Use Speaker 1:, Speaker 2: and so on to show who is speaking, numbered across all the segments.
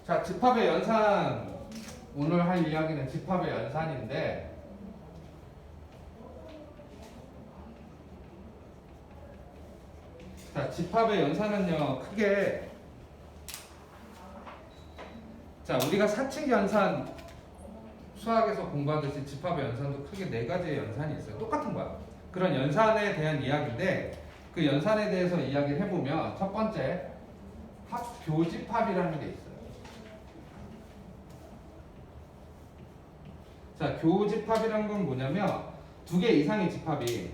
Speaker 1: 자, 집합의 연산. 오늘 할 이야기는 집합의 연산인데, 자, 집합의 연산은요, 크게, 자, 우리가 사칙 연산 수학에서 공부하듯이 집합의 연산도 크게 네 가지의 연산이 있어요. 똑같은 거야. 그런 연산에 대한 이야기인데, 그 연산에 대해서 이야기를 해보면, 첫 번째, 교집합이라는 게 있어요. 자, 교집합이라는 건 뭐냐면, 두 개 이상의 집합이,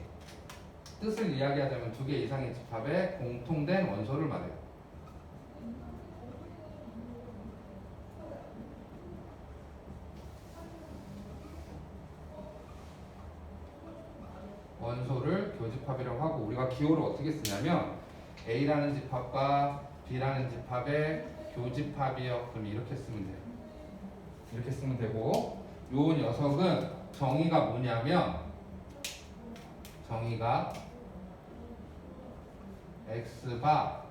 Speaker 1: 뜻을 이야기하자면 두 개 이상의 집합에 공통된 원소를 말해요. 원소를 교집합이라고 하고, 우리가 기호를 어떻게 쓰냐면 A라는 집합과 B라는 집합의 교집합이요. 그럼 이렇게 쓰면 돼요. 이렇게 쓰면 되고, 요 녀석은 정의가 뭐냐면, 정의가 X가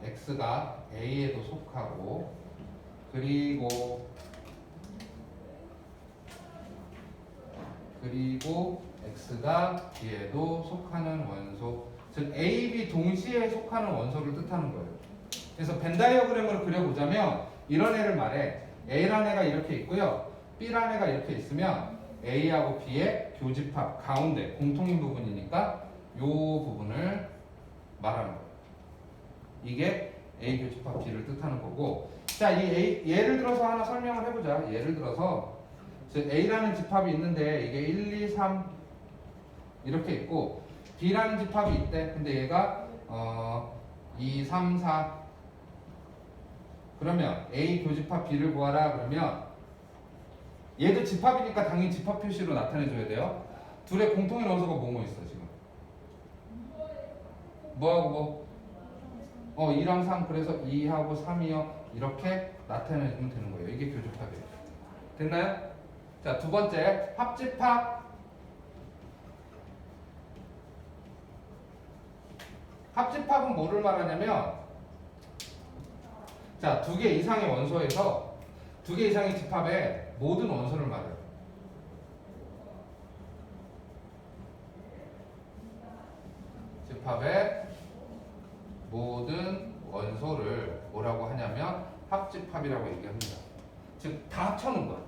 Speaker 1: A에도 속하고, 그리고 X가 B에도 속하는 원소, 즉 A, B 동시에 속하는 원소를 뜻하는 거예요. 그래서 벤 다이어그램을 그려보자면 이런 애를 말해. A라는 애가 이렇게 있고요, B라는 애가 이렇게 있으면 A하고 B의 교집합, 가운데 공통인 부분이니까 요 부분을 말하는 거예요. 이게 A 교집합 B를 뜻하는 거고, 자, 예를 들어서 하나 설명을 해보자. 예를 들어서 즉 A라는 집합이 있는데 이게 1, 2, 3 이렇게 있고, B라는 집합이 있대. 근데 얘가 2, 3, 4. 그러면 A 교집합 B를 구하라 그러면 얘도 집합이니까 당연히 집합 표시로 나타내줘야 돼요. 둘의 공통의 원소가 뭐뭐 있어 지금? 뭐하고 뭐? 2랑 3, 그래서 2하고 3이요. 이렇게 나타내주면 되는 거예요. 이게 교집합이에요. 됐나요? 자, 두 번째, 합집합. 합집합은 뭐를 말하냐면, 자, 두 개 이상의 원소에서 두 개 이상의 집합의 모든 원소를 말해요. 집합의 모든 원소를 뭐라고 하냐면 합집합이라고 얘기합니다. 즉, 다 합쳐놓은 거야.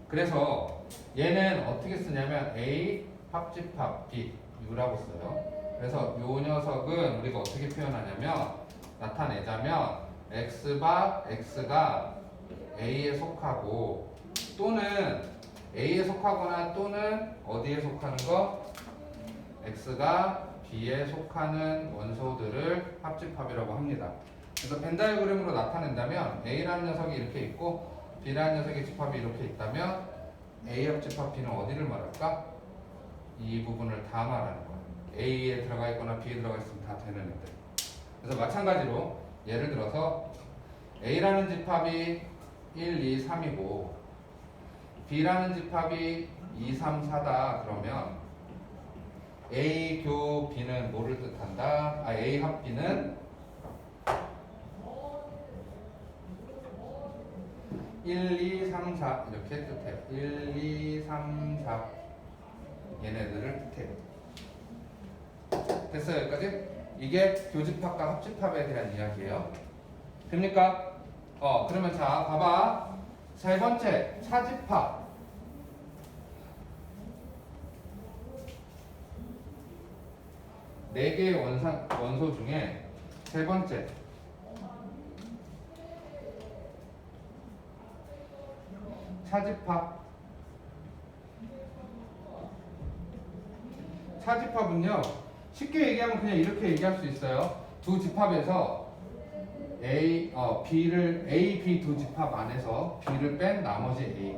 Speaker 1: 그래서 얘는 어떻게 쓰냐면 A 합집합 B U라고 써요. 그래서 요 녀석은 우리가 어떻게 표현하냐면, 나타내자면 X가 A에 속하고, 또는 A에 속하거나 또는 어디에 속하는 거? X가 B에 속하는 원소들을 합집합이라고 합니다. 그래서 벤 다이어그램으로 나타낸다면 A라는 녀석이 이렇게 있고 B라는 녀석의 집합이 이렇게 있다면 A 합집합 B는 어디를 말할까? 이 부분을 다 말하는 거예요. A에 들어가 있거나 B에 들어가 있으면 다 되는 애들. 그래서 마찬가지로 예를 들어서 A라는 집합이 1, 2, 3이고 B라는 집합이 2, 3, 4다 그러면 A 교 B는 뭐를 뜻한다? A 합 B는 1, 2, 3, 4 이렇게 뜻해요. 1, 2, 3, 4 얘네들을 뜻해요. 됐어요 여기까지? 이게 교집합과 합집합에 대한 이야기예요. 됩니까? 그러면 자 봐봐. 세 번째, 차집합. 네 개의 원소 중에 세 번째, 차집합. 차집합은요, 쉽게 얘기하면 그냥 이렇게 얘기할 수 있어요. 두 집합에서 A, B 두 집합 안에서 B를 뺀 나머지 A.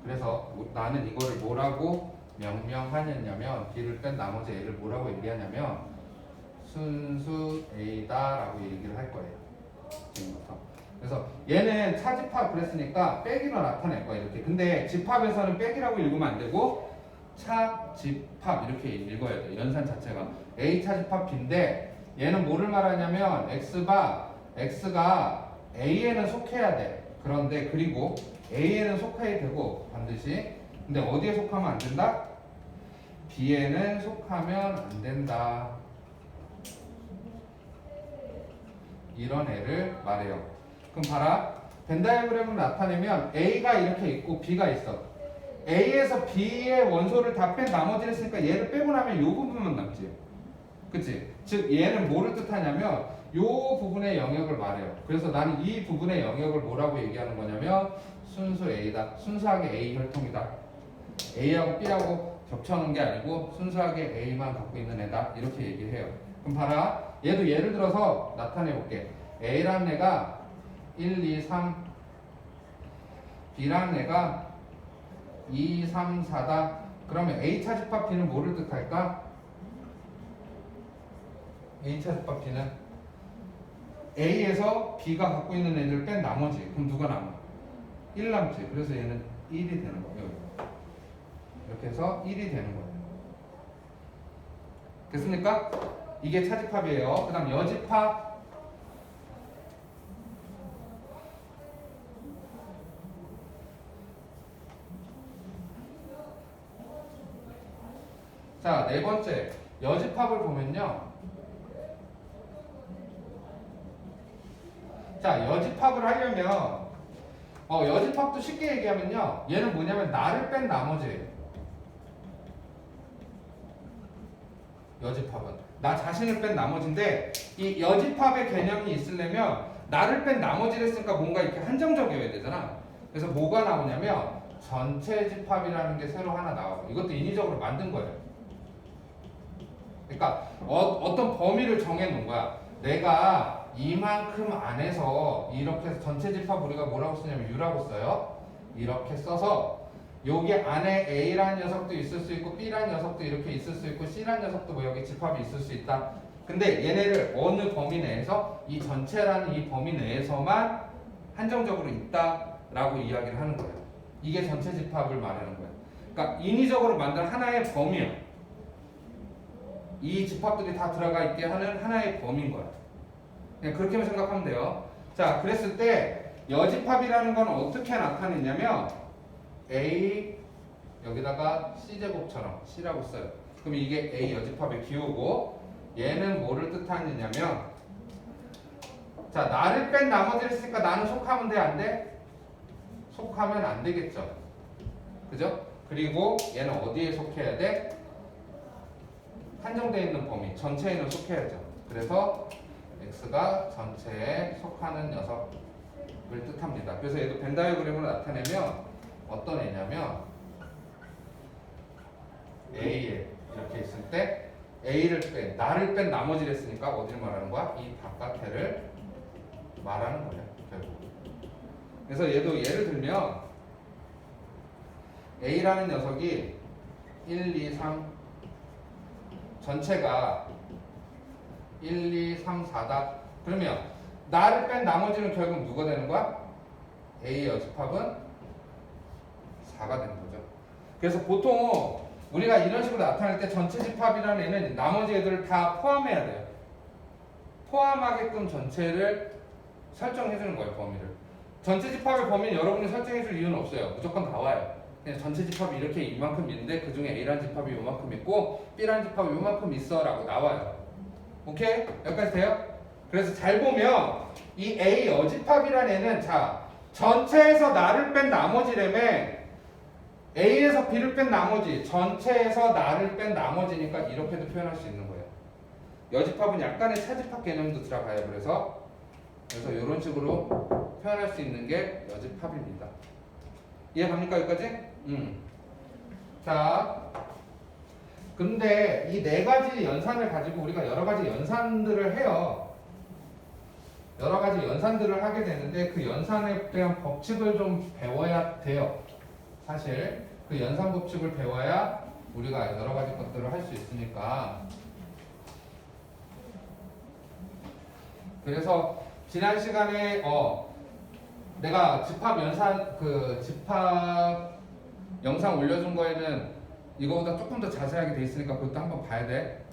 Speaker 1: 그래서 나는 이거를 뭐라고 명명하냐면, B를 뺀 나머지 A를 뭐라고 얘기하냐면 순수 A다 라고 얘기를 할 거예요. 지금부터. 그래서 얘는 차집합 그랬으니까 빼기로 나타낼 거예요 이렇게. 근데 집합에서는 빼기라고 읽으면 안 되고 차집합 이렇게 읽어야 돼요. 연산 자체가 A 차집합 B인데 얘는 뭐를 말하냐면 x가 a에는 속해야 돼. 그런데 그리고 a에는 속해야 되고 반드시. 근데 어디에 속하면 안 된다? b에는 속하면 안 된다. 이런 애를 말해요. 그럼 봐라. 벤 다이어그램을 나타내면 a가 이렇게 있고 b가 있어. a에서 b의 원소를 다 뺀 나머지를 했으니까 얘를 빼고 나면 이 부분만 남지. 그치? 즉 얘는 뭐를 뜻하냐면 이 부분의 영역을 말해요. 그래서 나는 이 부분의 영역을 뭐라고 얘기하는 거냐면 순수 A다. 순수하게 A 혈통이다. A하고 B하고 겹쳐놓은 게 아니고 순수하게 A만 갖고 있는 애다. 이렇게 얘기를 해요. 그럼 봐라. 얘도 예를 들어서 나타내 볼게. A라는 애가 1, 2, 3 B라는 애가 2, 3, 4다. 그러면 A 차집합 B는 뭐를 뜻할까? A 차집합 B는 A에서 B가 갖고 있는 애들 뺀 나머지. 그럼 누가 남아? 1 남지. 그래서 얘는 1이 되는 거예요. 이렇게 해서 1이 되는 거예요. 됐습니까? 이게 차집합이에요. 그 다음 여집합. 자, 네 번째. 여집합을 보면요. 자, 여집합을 하려면 여집합도 쉽게 얘기하면요. 얘는 뭐냐면 나를 뺀 나머지예요. 여집합은 나 자신을 뺀 나머지인데 이 여집합의 개념이 있으려면 나를 뺀 나머지를 했으니까 뭔가 이렇게 한정적이어야 되잖아. 그래서 뭐가 나오냐면 전체 집합이라는 게 새로 하나 나오고 이것도 인위적으로 만든 거예요. 그러니까 어떤 범위를 정해 놓은 거야. 내가 이만큼 안에서 이렇게 해서 전체 집합 우리가 뭐라고 쓰냐면 U라고 써요. 이렇게 써서 여기 안에 A라는 녀석도 있을 수 있고 B라는 녀석도 이렇게 있을 수 있고 C라는 녀석도 뭐 여기 집합이 있을 수 있다. 근데 얘네를 어느 범위 내에서 이 전체라는 이 범위 내에서만 한정적으로 있다라고 이야기를 하는 거예요. 이게 전체 집합을 말하는 거예요. 그러니까 인위적으로 만든 하나의 범위야. 이 집합들이 다 들어가 있게 하는 하나의 범위인 거야. 그냥 그렇게만 생각하면 돼요. 자, 그랬을 때 여집합이라는 건 어떻게 나타내냐면 A 여기다가 C제곱처럼 C라고 써요. 그럼 이게 A 여집합의 기호고 얘는 뭐를 뜻하느냐면 자, 나를 뺀 나머지를 쓰니까 나는 속하면 돼? 안 돼? 속하면 안 되겠죠. 그죠? 그리고 얘는 어디에 속해야 돼? 한정되어 있는 범위 전체에는 속해야죠. 그래서 X가 전체에 속하는 녀석을 뜻합니다. 그래서 얘도 벤 다이어그램으로 나타내면 어떤 애냐면 A에 이렇게 있을 때 A를 뺀, 나를 뺀 나머지를 했으니까 어디를 말하는 거야? 이 바깥에를 말하는 거예요. 결국. 그래서 얘도 예를 들면 A라는 녀석이 1, 2, 3 전체가 1, 2, 3, 4다. 그러면 나를 뺀 나머지는 결국 누가 되는 거야? A의 여집합은 4가 되는 거죠. 그래서 보통 우리가 이런 식으로 나타낼 때 전체 집합이라는 애는 나머지 애들을 다 포함해야 돼요. 포함하게끔 전체를 설정해 주는 거예요, 범위를. 전체 집합의 범위는 여러분이 설정해 줄 이유는 없어요. 무조건 나와요. 그냥 전체 집합이 이렇게 이만큼 있는데 그 중에 A라는 집합이 요만큼 있고 B라는 집합이 요만큼 있어 라고 나와요. 오케이? 여기까지 돼요? 그래서 잘 보면 이 A 여집합이라는 애는 자 전체에서 나를 뺀 나머지라며 A에서 B를 뺀 나머지 전체에서 나를 뺀 나머지니까 이렇게도 표현할 수 있는 거예요. 여집합은 약간의 차집합 개념도 들어가요. 그래서 이런 식으로 표현할 수 있는 게 여집합입니다. 이해갑니까 여기까지? 자, 근데 이 네 가지 연산을 가지고 우리가 여러 가지 연산들을 해요. 여러 가지 연산들을 하게 되는데 그 연산에 대한 법칙을 좀 배워야 돼요. 사실 그 연산 법칙을 배워야 우리가 여러 가지 것들을 할 수 있으니까. 그래서 지난 시간에 내가 집합 연산 집합 영상 올려준 거에는 이거보다 조금 더 자세하게 돼 있으니까 그것도 한번 봐야 돼.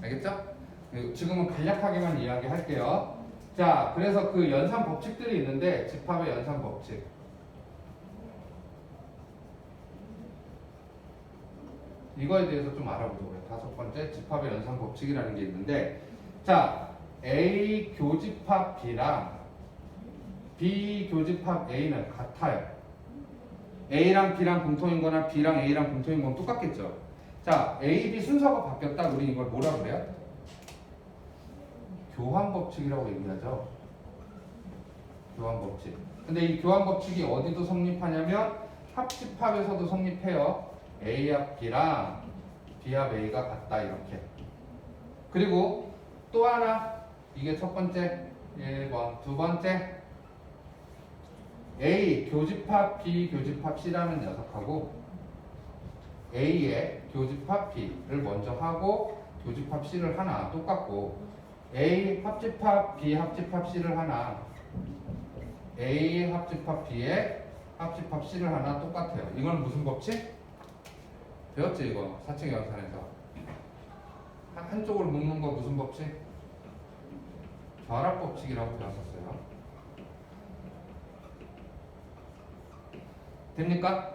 Speaker 1: 알겠죠? 지금은 간략하게만 이야기할게요. 자, 그래서 그 연산 법칙들이 있는데 집합의 연산 법칙. 이거에 대해서 좀 알아보도록 해요. 다섯 번째 집합의 연산 법칙이라는 게 있는데, 자, A 교집합 B랑 B 교집합 A는 같아요. A랑 B랑 공통인 거나 B랑 A랑 공통인 건 똑같겠죠. 자, A, B 순서가 바뀌었다. 우리 이걸 뭐라 그래요? 교환 법칙이라고 얘기하죠. 교환 법칙. 근데 이 교환 법칙이 어디도 성립하냐면 합집합에서도 성립해요. A합 B랑 B합 A가 같다 이렇게. 그리고 또 하나, 이게 첫 번째 1번, 두 번째 A 교집합 B 교집합 C라는 녀석하고 A의 교집합 B를 먼저 하고 교집합 C를 하나 똑같고, A 합집합 B 합집합 C를 하나, A 합집합 B의 합집합 C를 하나 똑같아요. 이건 무슨 법칙? 배웠지 이거 사칙 연산에서. 한쪽을 묶는 거 무슨 법칙? 결합 법칙이라고 배웠었어요. 됩니까?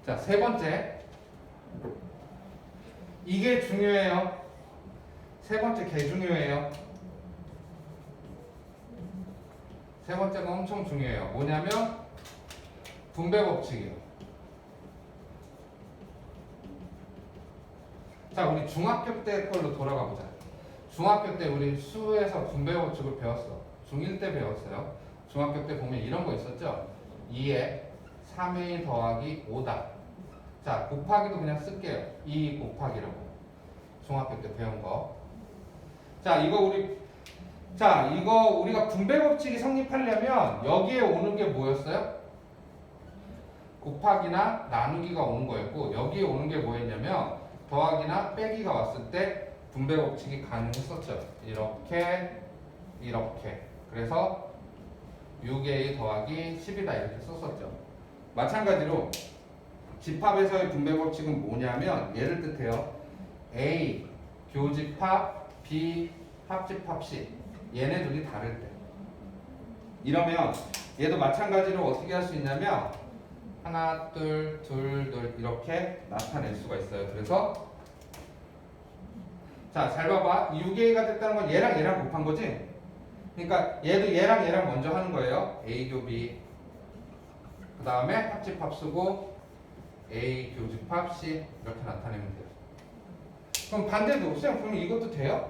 Speaker 1: 자, 세 번째. 이게 중요해요. 세 번째 개 중요해요. 세 번째가 엄청 중요해요. 뭐냐면 분배 법칙이에요. 자, 우리 중학교 때 걸로 돌아가 보자. 중학교 때 우리 수에서 분배 법칙을 배웠어. 중1 때 배웠어요. 중학교 때 보면 이런 거 있었죠? 2에 3a 더하기 5다. 자, 곱하기도 그냥 쓸게요. 2 곱하기라고. 중학교 때 배운 거. 자, 이거 우리가 분배 법칙이 성립하려면 여기에 오는 게 뭐였어요? 곱하기나 나누기가 오는 거였고, 여기에 오는 게 뭐였냐면 더하기나 빼기가 왔을 때 분배 법칙이 가능했었죠. 이렇게 이렇게. 그래서 6a 더하기 10이다 이렇게 썼었죠. 마찬가지로 집합에서의 분배 법칙은 뭐냐면 얘를 뜻해요. A 교집합 B 합집합 C. 얘네 둘이 다를 때. 이러면 얘도 마찬가지로 어떻게 할 수 있냐면 하나, 둘, 이렇게 나타낼 수가 있어요. 그래서 자, 잘 봐봐. 6a가 됐다는 건 얘랑 곱한 거지? 그러니까 얘도 얘랑 먼저 하는 거예요. A 교 B. 그 다음에 합집합 쓰고 A 교집합 C 이렇게 나타내면 돼요. 그럼 반대도 쌤 그러면 이것도 돼요?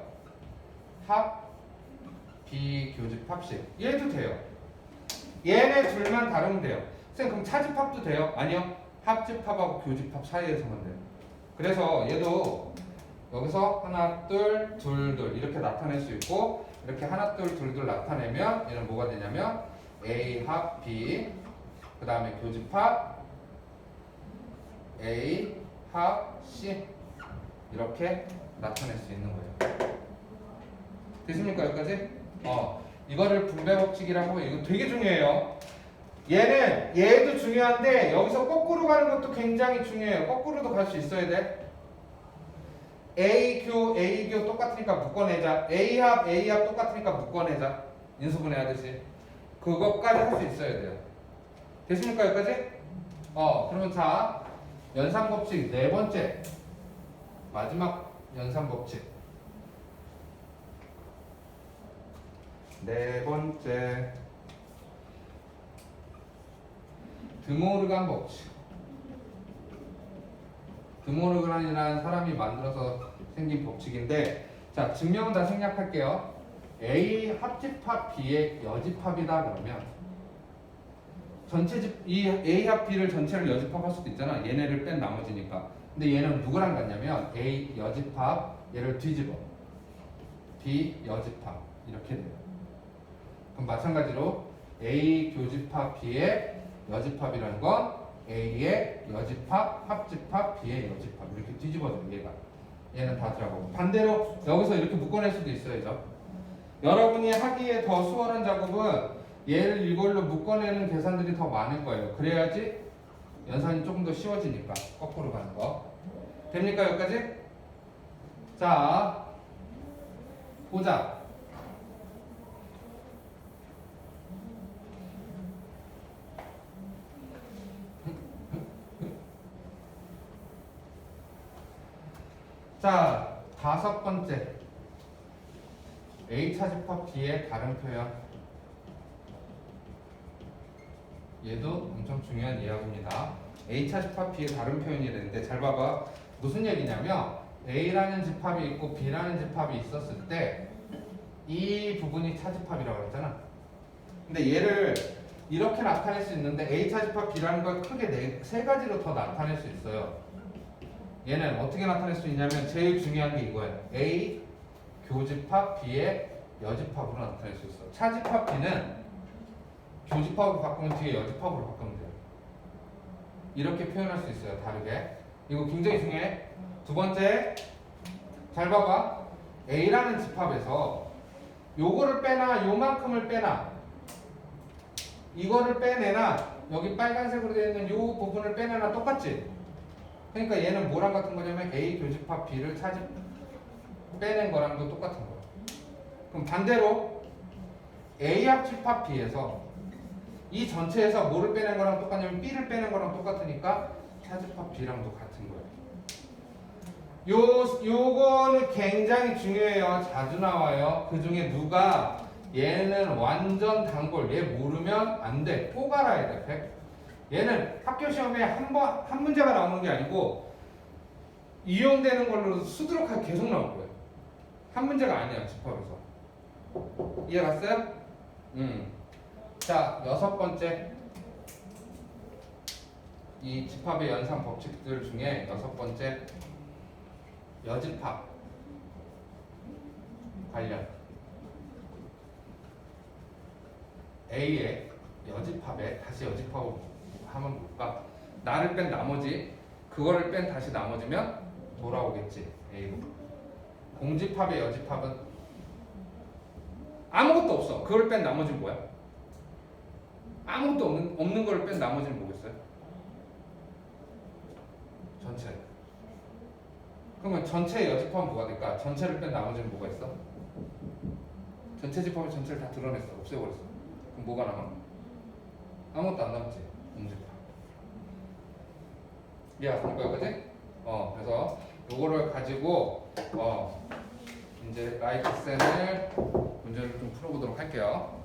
Speaker 1: 합 B 교집합 C. 얘도 돼요. 얘네 둘만 다르면 돼요. 쌤 그럼 차집합도 돼요? 아니요. 합집합하고 교집합 사이에서만 돼요. 그래서 얘도 여기서 하나, 둘, 이렇게 나타낼 수 있고, 이렇게 하나, 둘 나타내면 얘는 뭐가 되냐면 A 합 B, 그 다음에 교집합 A 합 C 이렇게 나타낼 수 있는 거예요. 됐습니까 여기까지? 이거를 분배 법칙이라고 해요. 이거 되게 중요해요. 얘도 중요한데 여기서 거꾸로 가는 것도 굉장히 중요해요. 거꾸로도 갈 수 있어야 돼. A 교 똑같으니까 묶어내자. A 합 똑같으니까 묶어내자. 인수분해 하듯이. 그것까지 할 수 있어야 돼요. 됐습니까 여기까지? 그러면 자, 연산 법칙 네 번째. 마지막 연산 법칙. 네 번째. 드모르간 법칙. 드모르간이라는 사람이 만들어서 생긴 법칙인데, 자, 증명은 다 생략할게요. A 합집합 B의 여집합이다 그러면 이 A 합 B를 전체를 여집합할 수도 있잖아. 얘네를 뺀 나머지니까. 근데 얘는 누구랑 같냐면 A 여집합 얘를 뒤집어 B 여집합 이렇게 돼요. 그럼 마찬가지로 A 교집합 B의 여집합이라는 건 A의 여집합, 합집합, B의 여집합 이렇게 뒤집어져요. 얘는 다 들어가고 반대로 여기서 이렇게 묶어낼 수도 있어야죠. 여러분이 하기에 더 수월한 작업은 얘를 이걸로 묶어내는 계산들이 더 많을 거예요. 그래야지 연산이 조금 더 쉬워지니까 거꾸로 가는 거. 됩니까 여기까지? 자, 보자. 자, 다섯 번째. A 차집합 B의 다른 표현. 얘도 엄청 중요한 이야기입니다. A 차집합 B의 다른 표현이랬는데 잘 봐봐. 무슨 얘기냐면 A라는 집합이 있고 B라는 집합이 있었을 때 이 부분이 차집합이라고 했잖아. 근데 얘를 이렇게 나타낼 수 있는데 A 차집합 B라는 걸 크게 세 가지로 더 나타낼 수 있어요. 얘는 어떻게 나타낼 수 있냐면 제일 중요한 게 이거예요. A 교집합 B의 여집합으로 나타낼 수 있어. 차집합 B는 교집합으로 바꾸면 뒤에 여집합으로 바꾸면 돼요. 이렇게 표현할 수 있어요. 다르게. 이거 굉장히 중요해. 두 번째, 잘 봐봐. A라는 집합에서 요거를 빼나 요만큼을 빼나 이거를 빼내나 여기 빨간색으로 되어 있는 요 부분을 빼내나 똑같지? 그러니까 얘는 뭐랑 같은 거냐면 A 교집합 B를 빼낸 거랑도 똑같은 거야. 그럼 반대로 A 합집합 B에서 이 전체에서 뭐를 빼낸 거랑 똑같냐면 B를 빼낸 거랑 똑같으니까 차집합 B랑도 같은 거예요. 요거는 굉장히 중요해요. 자주 나와요. 그 중에 누가 얘는 완전 단골. 얘 모르면 안 돼. 꼭 알아야 돼. 얘는 학교 시험에 한 문제가 나오는 게 아니고 이용되는 걸로 수두룩하게 계속 나올 거예요. 한 문제가 아니야. 집합에서. 이해 갔어요? 자, 여섯 번째. 이 집합의 연산 법칙들 중에 여섯 번째. 여집합 관련. A의 여집합에 다시 여집합을 하면 뭘까? 나를 뺀 나머지 그거를 뺀 다시 나머지면 돌아오겠지. A로. 공집합의 여집합은 아무것도 없어. 그걸 뺀 나머지는 뭐야? 아무것도 없는 걸 뺀 나머지는 뭐겠어요? 전체. 그러면 전체의 여집합은 뭐가 될까? 전체를 뺀 나머지는 뭐가 있어? 전체 집합의 전체를 다 드러냈어. 없애버렸어. 그럼 뭐가 남아? 아무것도 안 남지. 공집합. 이해하는 거야, 그지? 그래서 요거를 가지고 이제 라이트센을 문제를 좀 풀어보도록 할게요.